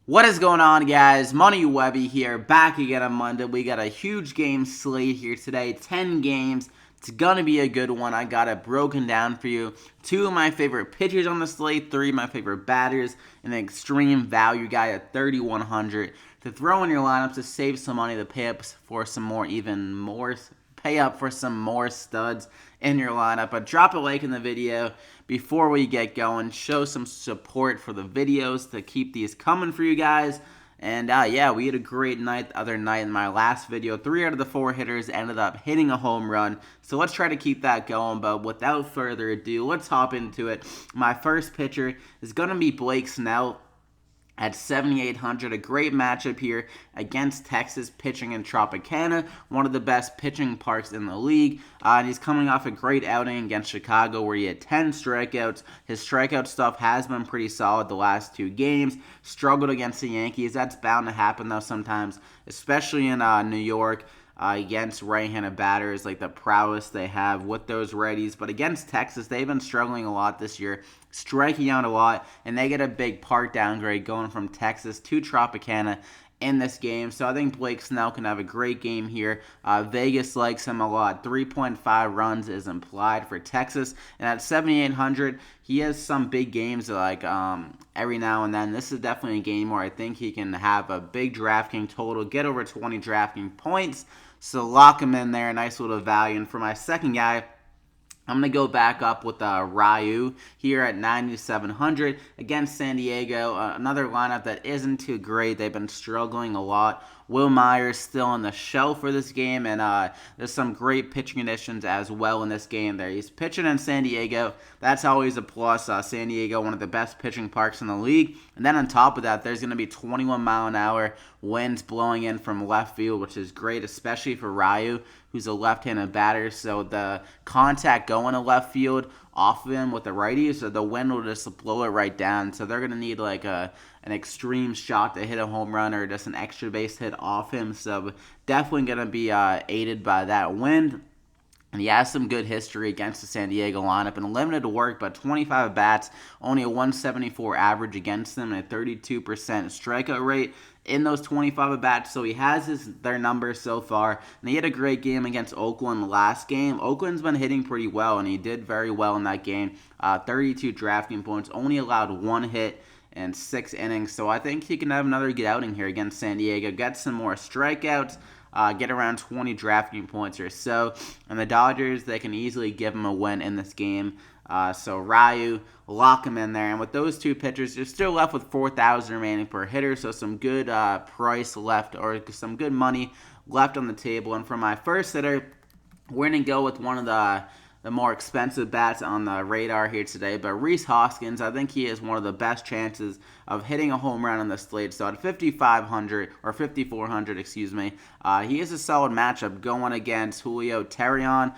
What is going on, guys? Money Webby here, back again on Monday. We got a huge game slate here today, 10 games. It's going to be a good one. I got it broken down for you. 2 of my favorite pitchers on the slate, 3 of my favorite batters, and an extreme value guy at 3,100 to throw in your lineups to save some money to pay up for some more, pay up for some more studs in your lineup. But drop a like in the video before we get going. Show some support for the videos to keep these coming for you guys. And yeah, we had a great night the other night in my last video. 3 out of the 4 hitters ended up hitting a home run. So let's try to keep that going. But without further ado, let's hop into it. My first pitcher is going to be Blake Snell at 7,800, a great matchup here against Texas, pitching in Tropicana, one of the best pitching parks in the league. And he's coming off a great outing against Chicago where he had 10 strikeouts. His strikeout stuff has been pretty solid the last 2 games. Struggled against the Yankees. That's bound to happen though sometimes, especially in New York. Against right-handed batters, like the prowess they have with those righties. But against Texas, they've been struggling a lot this year, striking out a lot, and they get a big park downgrade going from Texas to Tropicana in this game. So I think Blake Snell can have a great game here. Vegas likes him a lot. 3.5 runs is implied for Texas. And at 7,800, he has some big games like every now and then. This is definitely a game where I think he can have a big DraftKings total, get over 20 DraftKings points. So lock him in there. Nice little value. And for my second guy, I'm going to go back up with Ryu here at 9,700 against San Diego. Another lineup that isn't too great. They've been struggling a lot. Will Myers still on the shelf for this game, and there's some great pitching conditions as well in this game there. He's pitching in San Diego. That's always a plus. San Diego, one of the best pitching parks in the league. And then on top of that, there's going to be 21-mile-an-hour winds blowing in from left field, which is great, especially for Ryu, who's a left-handed batter. So the contact going to left field off of him with the righties, so the wind will just blow it right down. So they're going to need like an extreme shot to hit a home run or just an extra base hit off him. So definitely going to be aided by that wind. And he has some good history against the San Diego lineup and limited work, but 25 at-bats, only a 174 average against them and a 32% strikeout rate in those 25 at-bats. So he has their numbers so far. And he had a great game against Oakland last game. Oakland's been hitting pretty well, and he did very well in that game. 32 DraftKings points, only allowed 1 hit and 6 innings. So I think he can have another good outing here against San Diego, get some more strikeouts. Get around 20 DraftKings points or so. And the Dodgers, they can easily give him a win in this game. So Ryu, lock him in there. And with those 2 pitchers, you're still left with 4,000 remaining per hitter. So some good price left, or some good money left on the table. And for my first hitter, we're going to go with one of the more expensive bats on the radar here today. But Rhys Hoskins, I think he has one of the best chances of hitting a home run on the slate. So at 5,500, or 5,400, excuse me, he is a solid matchup going against Julio Teheran.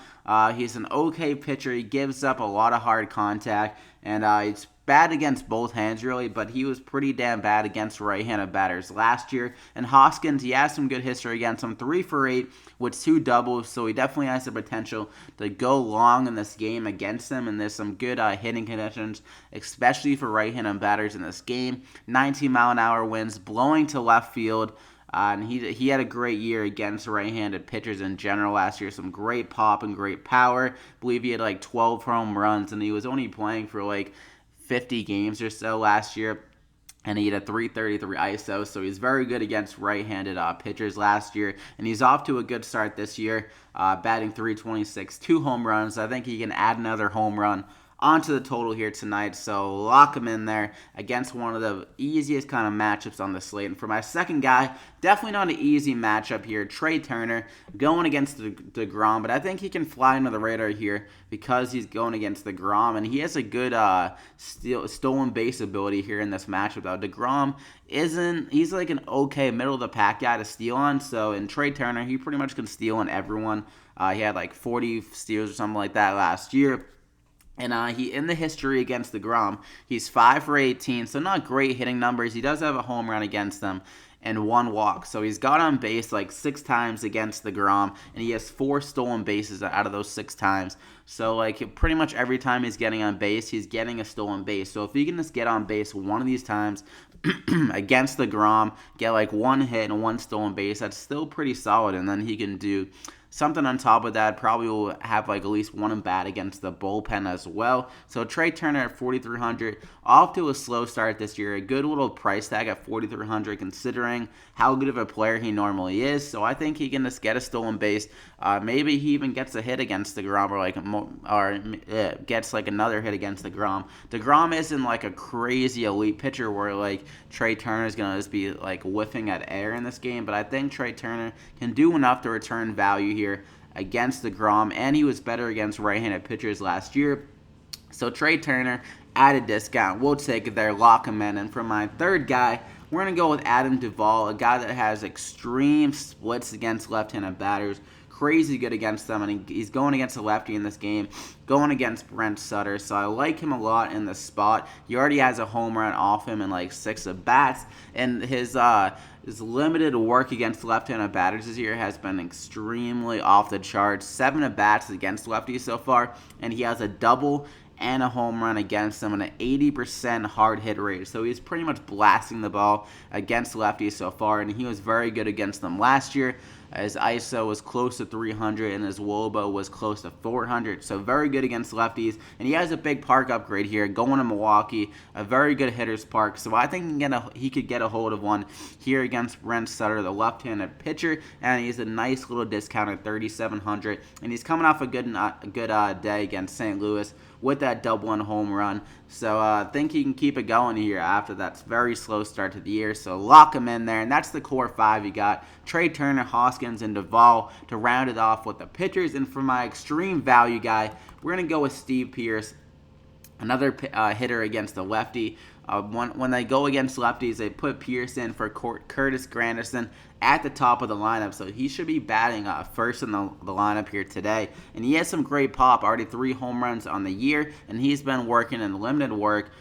He's an okay pitcher. He gives up a lot of hard contact, and it's bad against both hands, really, but he was pretty damn bad against right-handed batters last year. And Hoskins, he has some good history against him, 3 for 8 with 2 doubles, so he definitely has the potential to go long in this game against them, and there's some good hitting conditions, especially for right-handed batters in this game. 19-mile-an-hour winds blowing to left field. And he had a great year against right-handed pitchers in general last year. Some great pop and great power. I believe he had like 12 home runs, and he was only playing for like 50 games or so last year, and he had a 333 ISO, so he's very good against right-handed pitchers last year, and he's off to a good start this year, batting 326, 2 home runs. I think he can add another home run onto the total here tonight, so lock him in there against one of the easiest kind of matchups on the slate. And for my second guy, definitely not an easy matchup here, Trey Turner going against DeGrom, but I think he can fly under the radar here because he's going against DeGrom, and he has a good stolen base ability here in this matchup, though. DeGrom he's like an okay middle-of-the-pack guy to steal on, so in Trey Turner, he pretty much can steal on everyone. He had like 40 steals or something like that last year. And he in the history against the Grom, he's 5 for 18, so not great hitting numbers. He does have a home run against them and 1 walk. So he's got on base like 6 times against the Grom, and he has 4 stolen bases out of those 6 times. So like pretty much every time he's getting on base, he's getting a stolen base. So if he can just get on base one of these times against the Grom, get like 1 hit and 1 stolen base, that's still pretty solid. And then he can do something on top of that. Probably will have like at least 1 in bat against the bullpen as well. So Trey Turner at 4,300, off to a slow start this year. A good little price tag at 4,300 considering how good of a player he normally is. So I think he can just get a stolen base. Maybe he even gets a hit against the Grom, or gets like another hit against the Grom. The Grom isn't like a crazy elite pitcher where like Trey Turner is gonna just be like whiffing at air in this game, but I think Trey Turner can do enough to return value here against the Grom, and he was better against right-handed pitchers last year. So Trey Turner at a discount, we'll take it there, lock him in. And for my third guy, we're going to go with Duvall, a guy that has extreme splits against left-handed batters. Crazy good against them, and he's going against a lefty in this game, going against Brent Sutter, so I like him a lot in the spot. He already has a home run off him in like 6 at-bats, and his limited work against left-handed batters this year has been extremely off the charts. 7 at-bats against lefties so far, and he has a double and a home run against them and an 80% hard hit rate. So he's pretty much blasting the ball against lefties so far, and he was very good against them last year. His ISO was close to 300 and his WOBA was close to 400. So very good against lefties. And he has a big park upgrade here going to Milwaukee. A very good hitter's park. So I think he could get a hold of one here against Brent Sutter, the left-handed pitcher. And he's a nice little discount at 3,700. And he's coming off a good day against St. Louis with that double and home run. So I think he can keep it going here after that very slow start to the year. So lock him in there. And that's the core 5 you got. Trey Turner, Hoskins, and Duvall to round it off with the pitchers. And for my extreme value guy, we're going to go with Steve Pearce, another hitter against the lefty. When they go against lefties, they put Pearce in for Curtis Granderson at the top of the lineup. So he should be batting first in the lineup here today. And he has some great pop, already 3 home runs on the year. And he's been working in limited work.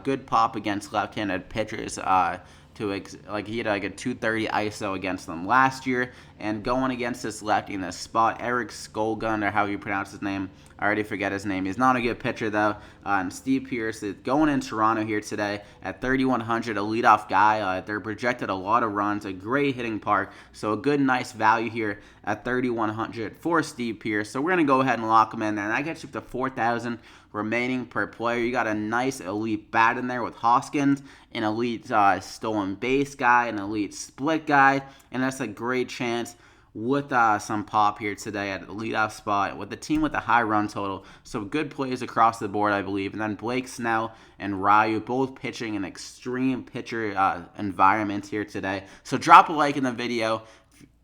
Good pop against left-handed pitchers. He had like a 230 ISO against them last year, and going against this lefty in this spot, Eric Skolgun, or how you pronounce his name, I already forget his name. He's not a good pitcher though. And Steve Pearce is going in Toronto here today at 3,100, a leadoff guy. They're projected a lot of runs, a great hitting park, so a good, nice value here at 3,100 for Steve Pearce. So we're gonna go ahead and lock him in there, and that gets you up to 4,000 remaining per player. You got a nice elite bat in there with Hoskins, an elite stolen base guy, an elite split guy, and that's a great chance with some pop here today at the leadoff spot with the team with a high run total. So good plays across the board, I believe. And then Blake Snell and Ryu both pitching an extreme pitcher environment here today. So drop a like in the video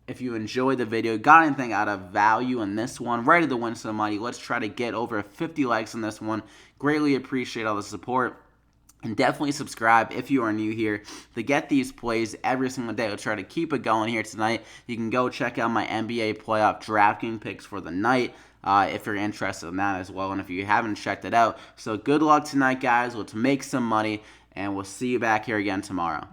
if you enjoyed the video, got anything out of value in this one, ready to win some money. Let's try to get over 50 likes on this one. Greatly appreciate all the support. And definitely subscribe if you are new here to get these plays every single day. We'll try to keep it going here tonight. You can go check out my NBA playoff DraftKings picks for the night if you're interested in that as well, and if you haven't checked it out. So good luck tonight, guys. Let's make some money, and we'll see you back here again tomorrow.